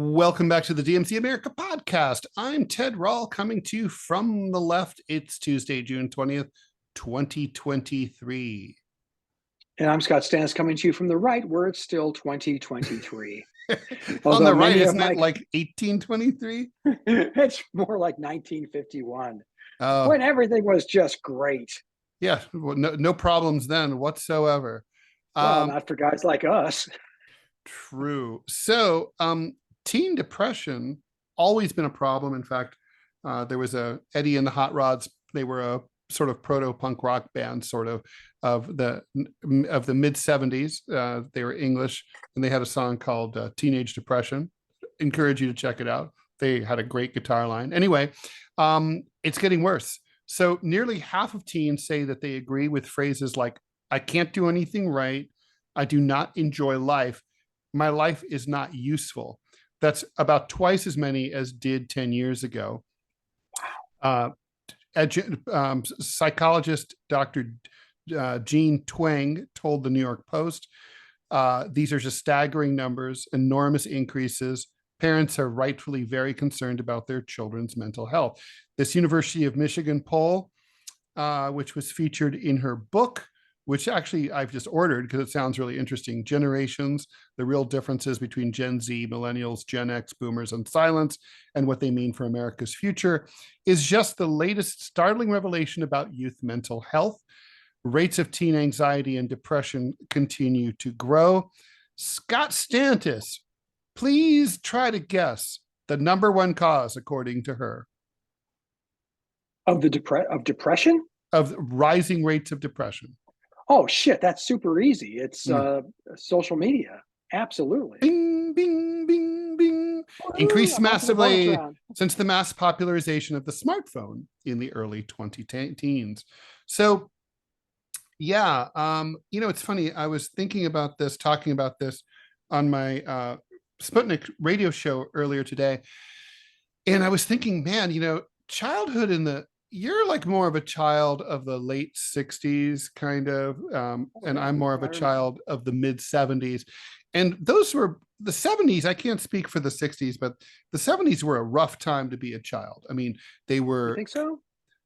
Welcome back to the DMZ America podcast. I'm Ted Rall coming to you from the left. It's Tuesday, June 20th, 2023. And I'm Scott Stantis coming to you from the right, where it's still 2023. On the right, isn't it like 1823? It's more like 1951, Oh, when everything was just great. yeah, well, no problems then whatsoever. Well, not for guys like us. True. So, teen depression always been a problem. In fact, there was a Eddie and the Hot Rods. They were a sort of proto-punk rock band, sort of the mid 70s. They were English, and they had a song called Teenage Depression. Encourage you to check it out. They had a great guitar line. Anyway, it's getting worse. So nearly half of teens say that they agree with phrases like, I can't do anything right. I do not enjoy life. My life is not useful. That's about twice as many as did 10 years ago. Psychologist Dr. Jean Twenge told the New York Post, these are just staggering numbers, enormous increases. Parents are rightfully very concerned about their children's mental health. This University of Michigan poll, which was featured in her book, which actually I've just ordered because it sounds really interesting. Generations, the real differences between Gen Z, millennials, Gen X, boomers, and silence, and what they mean for America's future, is just the latest startling revelation about youth mental health. Rates of teen anxiety and depression continue to grow. Scott Stantis, please try to guess the number one cause, according to her. Of depression? Of rising rates of depression. Oh, shit, that's super easy. It's social media. Absolutely. Bing, bing, bing, bing. Increased massively since the mass popularization of the smartphone in the early 2010s. So, yeah, it's funny. I was thinking about this, talking about this on my Sputnik radio show earlier today. And I was thinking, man, childhood you're like more of a child of the late 60s kind of, and I'm more of a child of the mid 70s. And those were the 70s. I can't speak for the 60s, but the 70s were a rough time to be a child. I mean, they were. You think so?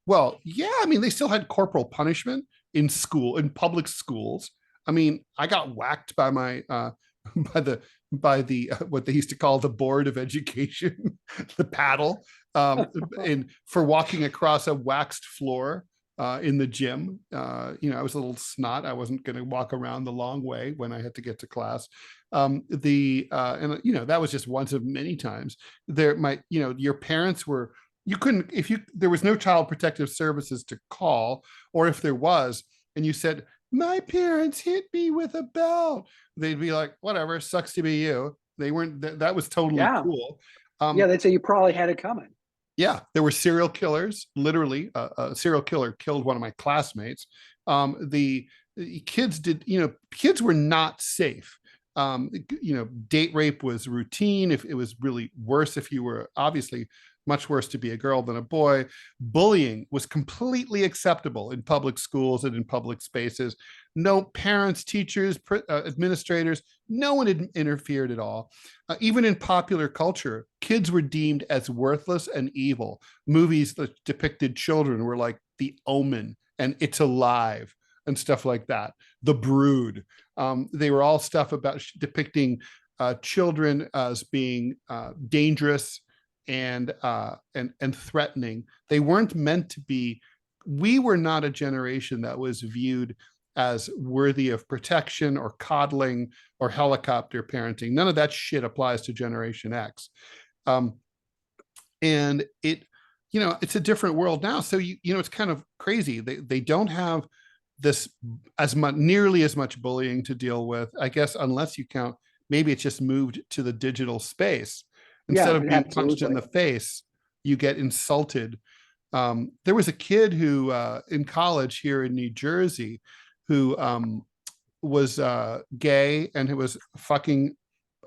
Well, yeah. I mean, they still had corporal punishment in public schools. I mean, I got whacked by my by the what they used to call the Board of Education, the paddle, and for walking across a waxed floor in the gym. I was a little snot. I wasn't going to walk around the long way when I had to get to class. And that was just once of many times. Your parents were. You couldn't, there was no child protective services to call, or if there was, and you said, my parents hit me with a belt, they'd be like, whatever, sucks to be you. They weren't, that was totally cool. They'd say you probably had it coming. Yeah, there were serial killers. Literally, a serial killer killed one of my classmates. The kids were not safe. Date rape was routine. If it was really worse, if you were obviously much worse to be a girl than a boy. Bullying was completely acceptable in public schools and in public spaces. No parents, teachers, administrators, no one interfered at all. Even in popular culture, kids were deemed as worthless and evil. Movies that depicted children were like The Omen and It's Alive and stuff like that. The Brood. They were all stuff about depicting children as being dangerous and threatening. They weren't meant to be. We were not a generation that was viewed as worthy of protection or coddling or helicopter parenting. None of that shit applies to Generation X. And it's a different world now. So it's kind of crazy. They don't have this nearly as much bullying to deal with, I guess, unless you count, maybe it's just moved to the digital space. Instead of being punched in the face, you get insulted. There was a kid who in college here in New Jersey who was gay and who was fucking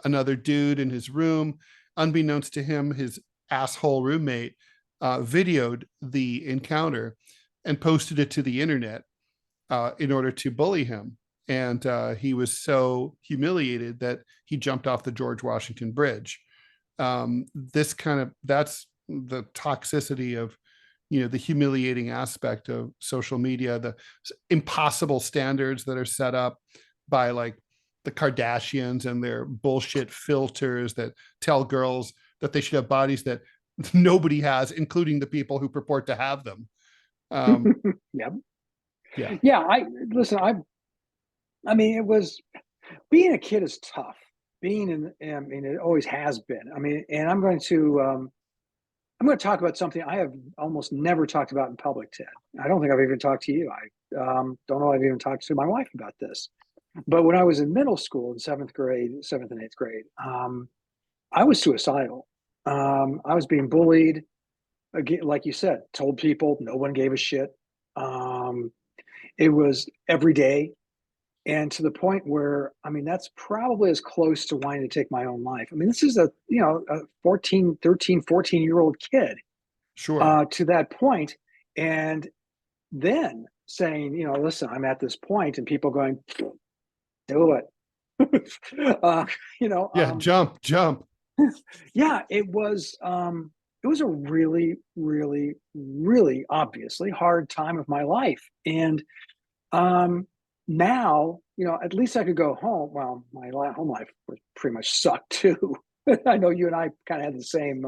another dude in his room. Unbeknownst to him, his asshole roommate videoed the encounter and posted it to the internet in order to bully him. And he was so humiliated that he jumped off the George Washington Bridge. This kind of, that's the toxicity of, the humiliating aspect of social media, the impossible standards that are set up by like the Kardashians and their bullshit filters that tell girls that they should have bodies that nobody has, including the people who purport to have them. Yeah. Yeah. Yeah. I mean, it was, being a kid is tough. Being I mean, it always has been. I mean, and I'm going to talk about something I have almost never talked about in public, Ted. I don't think I've even talked to you. I don't know if I've even talked to my wife about this. But when I was in middle school in seventh and eighth grade, I was suicidal. I was being bullied. Again, like you said, told people, no one gave a shit. Um, it was every day. And to the point where, I mean, that's probably as close to wanting to take my own life. I mean, this is a 14, 13, 14-year-old kid Sure. to that point. And then saying, listen, I'm at this point, and people going, do it. uh, you know, Yeah. um, Jump. yeah, it was a really, really, really obviously hard time of my life. And now, at least I could go home. Well, my home life was pretty much sucked too. I know you and I kind of had the same,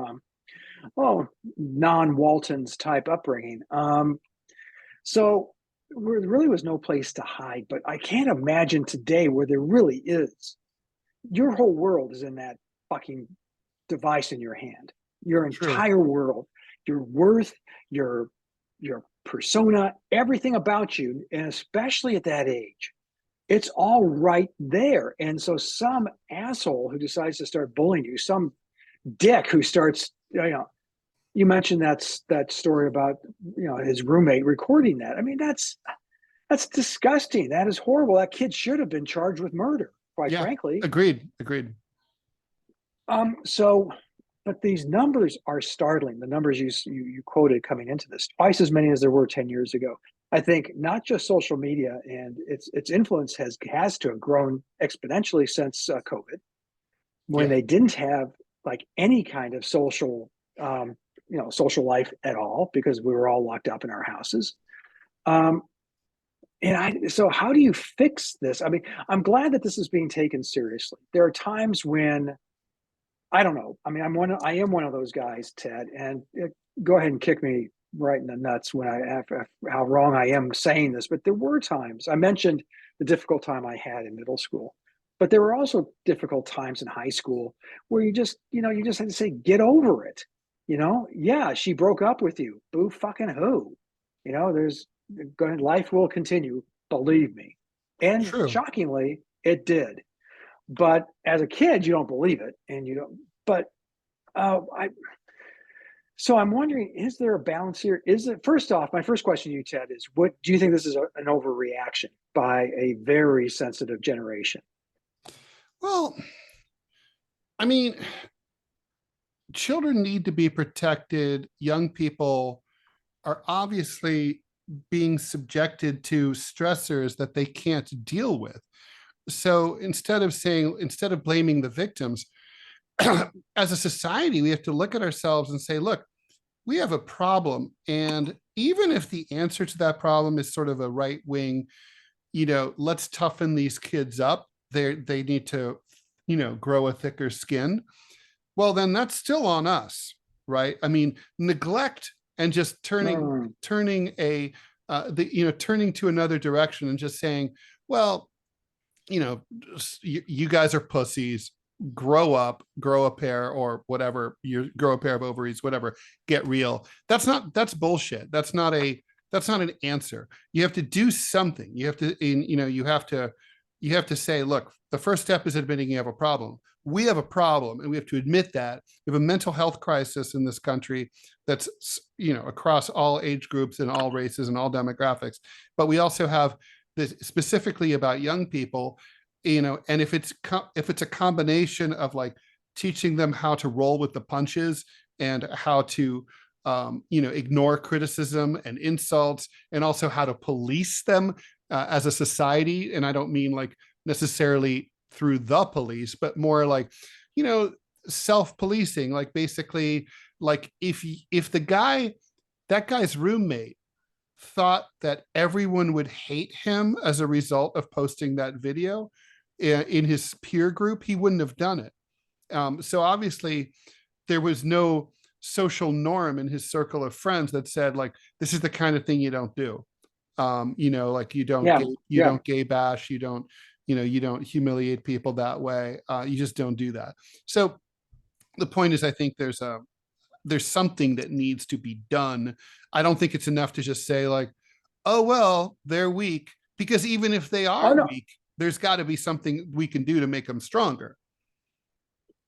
non-Waltons type upbringing. So there really was no place to hide. But I can't imagine today where there really is. Your whole world is in that fucking device in your hand. Your True. entire world, your worth, your persona, everything about you, and especially at that age, it's all right there. And so some asshole who decides to start bullying you, some dick who starts, you mentioned that story about, his roommate recording that. I mean, that's disgusting. That is horrible. That kid should have been charged with murder, quite Yeah. frankly. Agreed. So, but these numbers are startling. The numbers you quoted coming into this, twice as many as there were 10 years ago. I think not just social media and its influence has to have grown exponentially since COVID, when Yeah. they didn't have like any kind of social life at all because we were all locked up in our houses. So how do you fix this? I mean, I'm glad that this is being taken seriously. There are times when I don't know. I mean, I am one of those guys, Ted, and go ahead and kick me right in the nuts when after how wrong I am saying this. But there were times I mentioned the difficult time I had in middle school, but there were also difficult times in high school where you just had to say, get over it. Yeah, she broke up with you. Boo fucking who? Life will continue. Believe me. And True. shockingly, it did. But as a kid, you don't believe it, and you don't. But I. So I'm wondering, is there a balance here? Is it first off? My first question to you, Ted, is: what do you think this is an overreaction by a very sensitive generation? Well, I mean, children need to be protected. Young people are obviously being subjected to stressors that they can't deal with. So instead of blaming the victims, as a society, we have to look at ourselves and say, look, we have a problem. And even if the answer to that problem is sort of a right wing, let's toughen these kids up. They need to, grow a thicker skin. Well, then that's still on us, right? I mean, neglect and just turning turning to another direction and just saying, well, you guys are pussies, grow up, grow a pair or whatever, you grow a pair of ovaries, whatever, get real. That's bullshit. That's not an answer. You have to do something. You have to, you have to say, look, the first step is admitting you have a problem. We have a problem, and we have to admit that we have a mental health crisis in this country that's, across all age groups and all races and all demographics. But we also have this specifically about young people, and if it's a combination of like teaching them how to roll with the punches and how to ignore criticism and insults, and also how to police them as a society. And I don't mean like necessarily through the police, but more like, self-policing, like basically, like if that guy's roommate thought that everyone would hate him as a result of posting that video in his peer group, he wouldn't have done it. So obviously there was no social norm in his circle of friends that said like, this is the kind of thing you don't do. Like Yeah, you yeah. don't gay bash, you don't, you don't humiliate people that way. You just don't do that. So the point is, I think there's something that needs to be done. I don't think it's enough to just say like, oh well, they're weak, because even if they Oh are no, weak, there's got to be something we can do to make them stronger.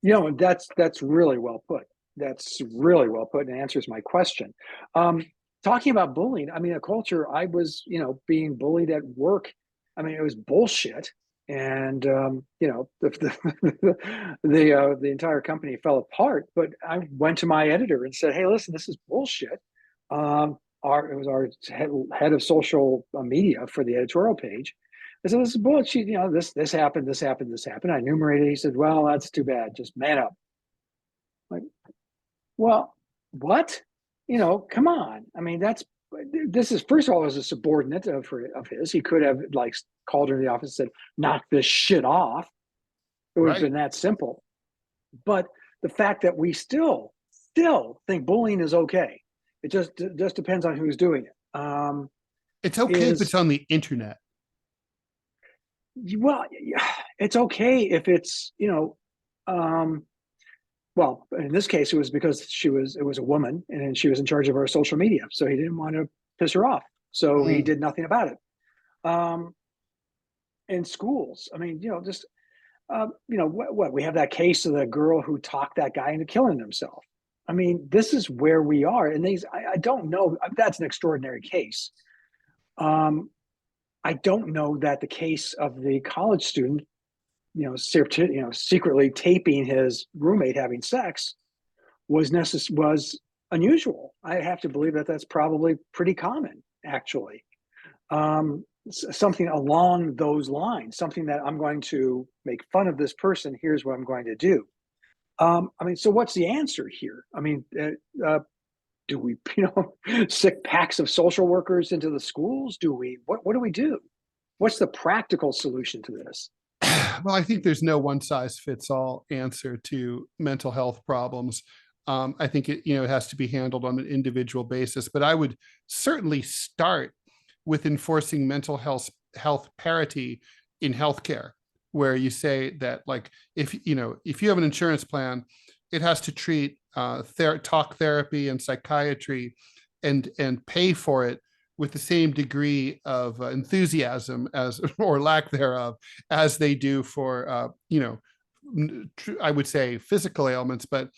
that's really well put. That's really well put and answers my question. Um, Talking about bullying, I mean, a culture, I was, being bullied at work. I mean, it was bullshit. And, the entire company fell apart. But I went to my editor and said, hey, listen, this is bullshit. It was our head of social media for the editorial page. I said, this is bullshit. This happened, this happened, this happened. I enumerated. He said, well, that's too bad. Just man up. Like, well, what? Come on. I mean, this is, first of all, as a subordinate of his. He could have like called her in the office and said, knock this shit off. It would have Right. been that simple. But the fact that we still think bullying is okay, it just depends on who's doing it. It's okay if it's Is on the internet. Well, it's okay if it's, um, well, in this case, it was because it was a woman and she was in charge of our social media. So he didn't want to piss her off. So he Mm. did nothing about it. Um, in schools, I mean, just, what we have that case of the girl who talked that guy into killing himself. I mean, this is where we are. And I don't know, that's an extraordinary case. Um, I don't know that the case of the college student, secretly taping his roommate having sex was unusual. I have to believe that that's probably pretty common, actually. Something along those lines, something that I'm going to make fun of this person. Here's what I'm going to do. I mean, so what's the answer here? I mean, do we, sick packs of social workers into the schools? What do we do? What's the practical solution to this? Well, I think there's no one size fits all answer to mental health problems. I think it has to be handled on an individual basis, but I would certainly start with enforcing mental health parity in healthcare, where you say that like, if you have an insurance plan, it has to treat talk therapy and psychiatry and pay for it with the same degree of enthusiasm as or lack thereof as they do for I would say physical ailments, but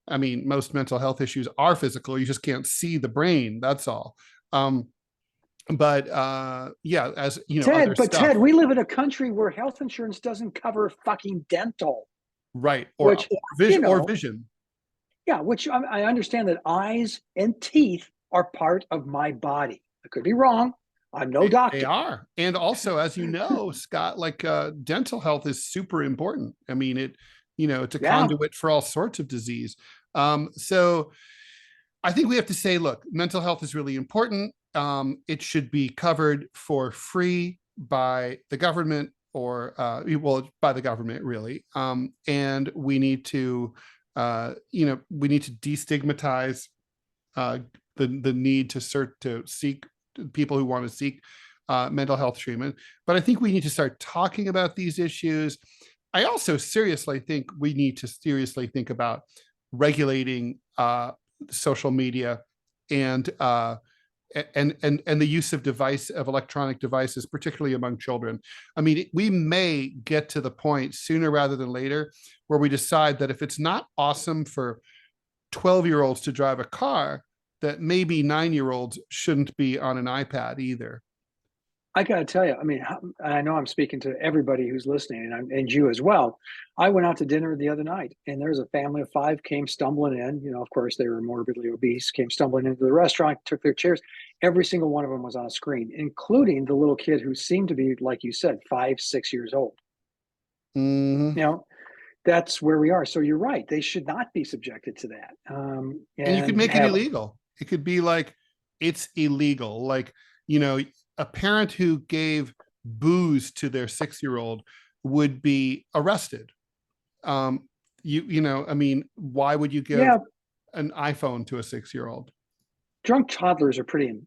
I mean most mental health issues are physical. You just can't see the brain. That's all. But yeah, as other Ted, stuff. we live in a country where health insurance doesn't cover fucking dental, Right. which, you Or know, vision. yeah, which I understand that eyes and teeth are part of my body. I could be wrong. I'm no They doctor. are. And also, as you know, Scott, like dental health is super important. I mean, it's a Yeah, conduit for all sorts of disease. So I think we have to say, look, mental health is really important. It should be covered for free by the government or, well, by the government, really. And we need to, we need to destigmatize the need to seek people who want to seek mental health treatment. But I think we need to start talking about these issues. I also seriously think we need to seriously think about regulating social media and the use of electronic devices, particularly among children. I mean, we may get to the point sooner rather than later where we decide that if it's not awesome for 12-year-olds to drive a car, that maybe 9-year-olds shouldn't be on an iPad either. I got to tell you, I mean, I know I'm speaking to everybody who's listening, and you as well. I went out to dinner the other night, and there's a family of five came stumbling in. Of course, they were morbidly obese, came stumbling into the restaurant, took their chairs. Every single one of them was on a screen, including the little kid who seemed to be, like you said, 5, 6 years old. Mm-hmm. You know, that's where we are. So you're right. They should not be subjected to that. And you could And make it have, illegal. It could be like, it's illegal. Like, you know, a parent who gave booze to their 6-year-old would be arrested. You know, I mean, why would you give yeah, an iPhone to a 6-year-old? drunk toddlers are pretty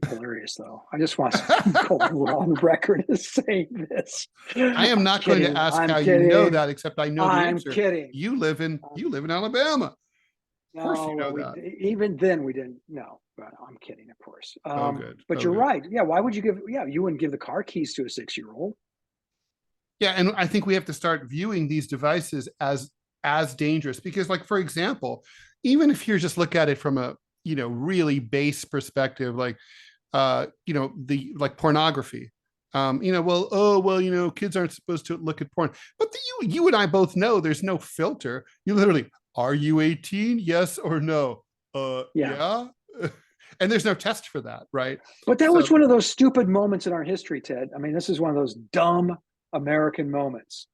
hilarious, though. I just want to go on record as saying this. I am I'm not going to kidding. ask I'm how you know kidding. that, except I know the I'm answer. kidding. You live in Alabama. Of course No, you well, know that. even then we didn't. No, but I'm kidding, of course. Oh, good. But Oh, you're good. right. Yeah, why would you give? Yeah, you wouldn't give the car keys to a 6-year-old. Yeah, and I think we have to start viewing these devices as dangerous because, like, for example, even if you just look at it from a, you know, really base perspective, like, you know, the like pornography. You know, well, oh well, you know, kids aren't supposed to look at porn, but you and I both know there's no filter. You literally, are you 18? Yes or no? Yeah, Yeah. And there's no test for that, right? but that was So, one of those stupid moments in our history, Ted. I mean, this is one of those dumb American moments.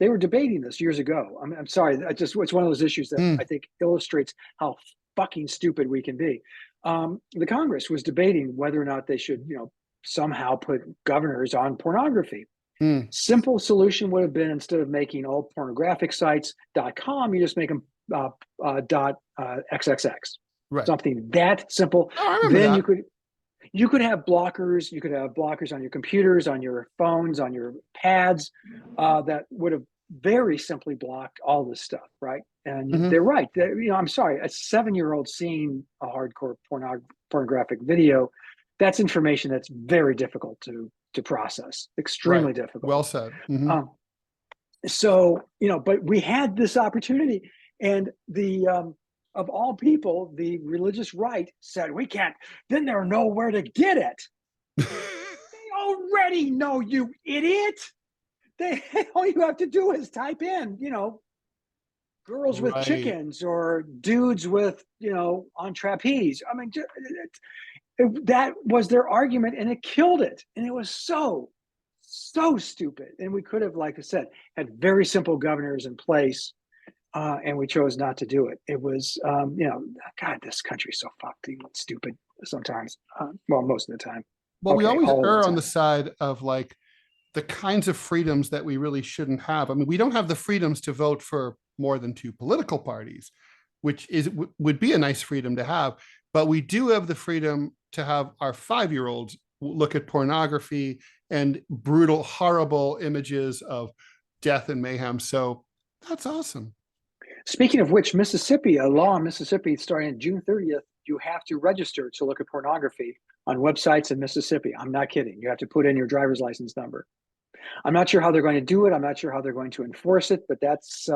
They were debating this years ago. I'm sorry. It's one of those issues that mm, I think illustrates how fucking stupid we can be. The Congress was debating whether or not they should, you know, somehow put governors on pornography. mm, Simple solution would have been, instead of making all pornographic sites.com, you just make them .xxx, right. something that simple. Oh, I remember Then that. you could have blockers. You could have blockers on your computers, on your phones, on your pads, that would have very simply blocked all this stuff, right? And Mhm. they're right. You know, I'm sorry, a 7-year-old seeing a hardcore pornographic video, that's information that's very difficult to process, Right. extremely difficult. Well said. Mhm. Um, so, you know, but we had this opportunity, and the of all people, the religious right said we can't. Then they'll know where to get it. They already know, you idiot. They all you have to do is type in, you know, girls with Right. chickens or dudes with, you know, on trapeze. I mean, that was their argument, and it killed it. And it was so stupid. And we could have, like I said, had very simple governors in place, and we chose not to do it. It was, you know, God, this country is so fucked and stupid sometimes. Well, most of the time. Well, we Okay, always all of err the on the time. side of like the kinds of freedoms that we really shouldn't have. I mean, we don't have the freedoms to vote for more than 2 political parties, which would be a nice freedom to have. But we do have the freedom to have our 5-year-olds look at pornography and brutal, horrible images of death and mayhem. So that's awesome. Speaking of which, Mississippi, a law in Mississippi starting June 30th, you have to register to look at pornography on websites in Mississippi. I'm not kidding. You have to put in your driver's license number. I'm not sure how they're going to do it. I'm not sure how they're going to enforce it, but that's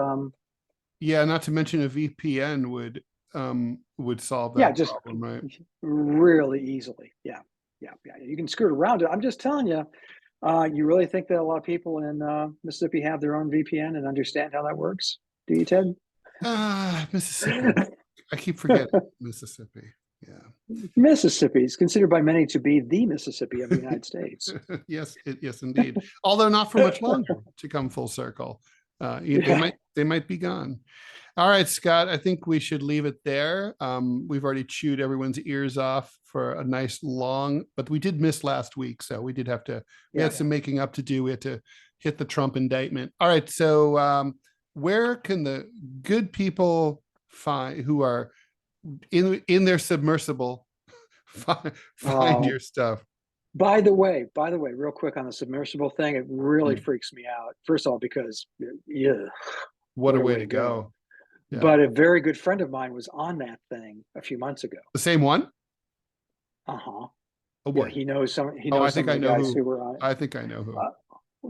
Yeah, not to mention a VPN would solve yeah, that just problem, right? really easily. Yeah, yeah. You can skirt around it. I'm just telling you. You really think that a lot of people in Mississippi have their own VPN and understand how that works? Do you, Ted? Mississippi. I keep forgetting Mississippi. Yeah. Mississippi is considered by many to be the Mississippi of the United States. Yes, yes, indeed. Although not for much longer to come full circle. Yeah. They might be gone. All right, Scott, I think we should leave it there. We've already chewed everyone's ears off for a nice long, but we did miss last week, so we did have to. We Yeah. had some making up to do. We had to hit the Trump indictment. All right, so where can the good people find who are in their submersible find Oh, your stuff? by the way, real quick on the submersible thing, it really Mm, freaks me out. First of all, because yeah, what a what a way way to to go. go. Yeah. But a very good friend of mine was on that thing a few months ago. The same one? Uh-huh. Oh Yeah, boy. he Oh, I knows some think of I the know guys who. who were on it. I think I know who. Uh,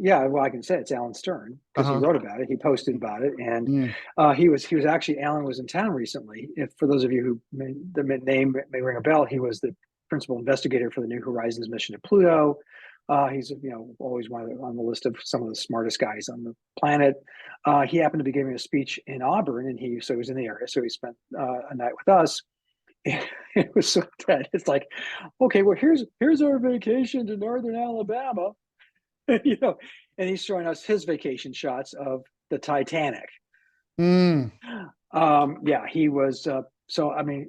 yeah, well, I can say it's Alan Stern because he Uh-huh. wrote about it. He posted about it, and Mm, he was actually, Alan was in town recently. If for those of you who the name may ring a bell, he was the principal investigator for the New Horizons mission to Pluto. He's, you know, always on the list of some of the smartest guys on the planet. He happened to be giving a speech in Auburn, and he was in the area, so he spent a night with us. It was so dead. It's like, okay, well, here's our vacation to northern Alabama, you know, and he's showing us his vacation shots of the Titanic. Mm. Yeah, he was. So I mean,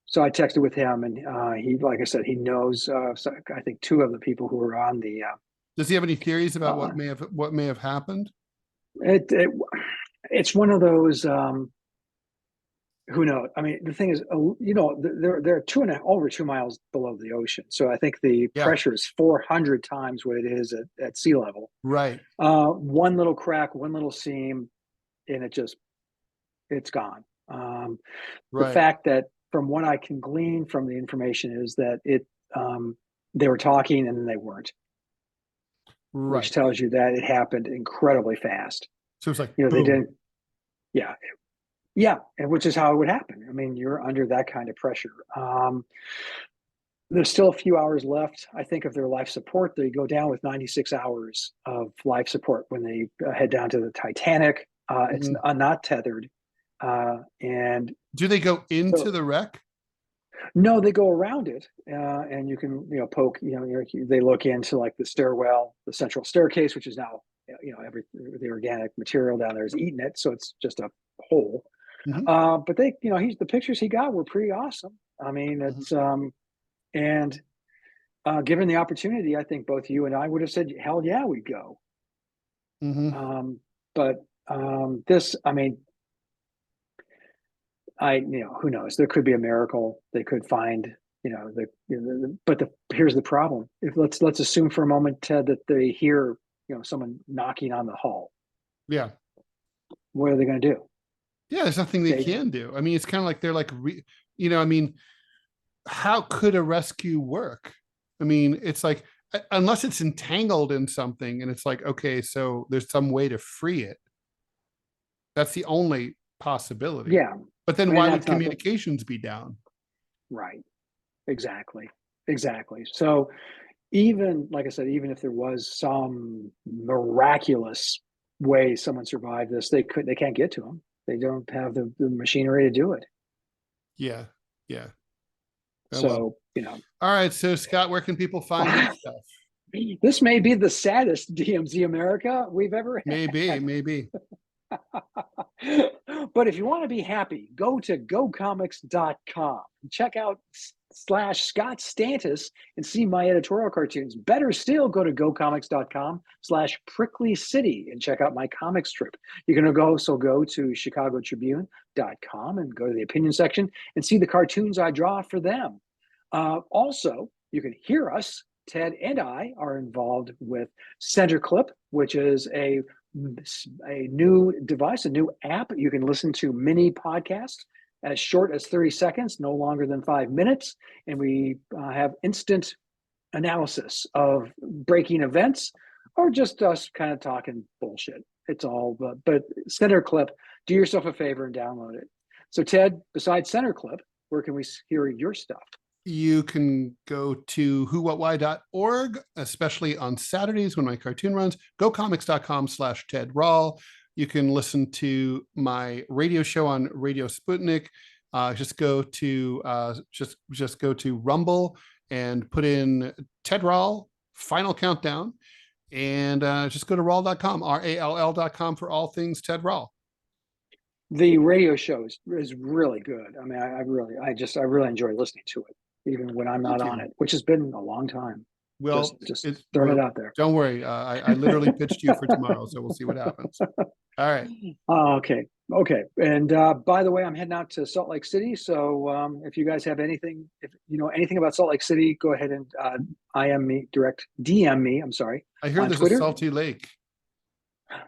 so I texted with him, and he, like I said, he knows. So I think two of the people who were on the. Does he have any theories about Uh, what may have happened? it's one of those. Who knows? I mean, the thing is, they're over 2 miles below the ocean, so I think the Yeah, pressure is 400 times what it is at sea level. right, One little crack, one little seam, and it's gone. The right, fact that, from what I can glean from the information, is that they were talking and then they weren't, which right. tells you that it happened incredibly fast. So it's like They boom. didn't. Yeah, yeah, and which is how it would happen. I mean, you're under that kind of pressure. There's still a few hours left, I think, of their life support. They go down with 96 hours of life support when they head down to the Titanic. It's Mhm. not tethered, and Do they go so into the wreck? no, they go around it, and you can poke. They look into like the stairwell, the central staircase, which is now every the organic material down there is eating it, so it's just a hole. Mhm, But the pictures he got were pretty awesome. I mean, mhm, it's and given the opportunity, I think both you and I would have said, "Hell yeah, we'd go." mhm. But this, I mean, who knows? There could be a miracle. They could find, but here's the problem. If let's assume for a moment, Ted, that they hear, someone knocking on the hull. Yeah, What are they going to do? yeah. There's nothing they They, can do. I mean, it's kind of like they're like, I mean, how could a rescue work? I mean, it's like unless it's entangled in something, and it's like, okay, so there's some way to free it. That's the only possibility. yeah, But then and why would that's not the communications be down? right. Exactly, exactly. So even like I said, even if there was some miraculous way someone survived this, they can't get to them. They don't have the machinery to do it. Yeah, yeah. Oh well. So, All right. So Scott, where can people find your wow, stuff? this may be the saddest DMZ America we've ever Maybe, had. maybe. But if you want to be happy, go to gocomics.com. Check out /Scott Stantis and see my editorial cartoons. Better still, go to gocomics.com/prickly city and check out my comic strip. You can also go to chicagotribune.com and go to the opinion section and see the cartoons I draw for them. Also, you can hear us. Ted and I are involved with Center Clip, which is a new device, a new app. You can listen to mini podcasts as short as 30 seconds, no longer than 5 minutes. And we have instant analysis of breaking events or just us kind of talking bullshit. It's all, but Center Clip, do yourself a favor and download it. So, Ted, besides Center Clip, where can we hear your stuff? You can go to whowhatwhy.org, especially on Saturdays when my cartoon runs. Gocomics.com/Ted Rall. You can listen to my radio show on Radio Sputnik. Just go to Rumble and put in Ted Rall Final Countdown, and just go to rall.com, RALL.com, for all things Ted Rall. The radio show is really good. I mean, I really enjoy listening to it, even when I'm not Thank on you. it, which has been a long time. Well, Just throwing it out there. don't worry. I literally pitched you for tomorrow, so we'll see what happens. All right. Okay. Okay. And by the way, I'm heading out to Salt Lake City. So if you guys have anything, if you know anything about Salt Lake City, go ahead and DM me. I'm sorry, I hear on there's a Twitter. salty lake.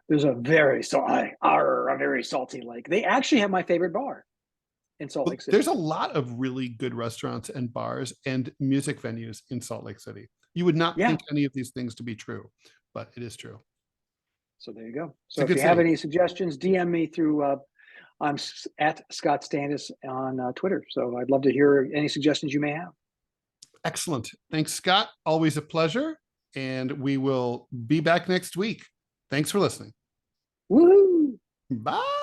There's a very salty lake. They actually have my favorite bar in Salt Lake City. There's a lot of really good restaurants and bars and music venues in Salt Lake City. You would not Yeah. think any of these things to be true, but it is true. So there you go. It's So a if good you have city. any suggestions, DM me through. I'm at Scott Stantis on Twitter. So I'd love to hear any suggestions you may have. Excellent. Thanks, Scott. Always a pleasure. And we will be back next week. Thanks for listening. Woohoo! Bye.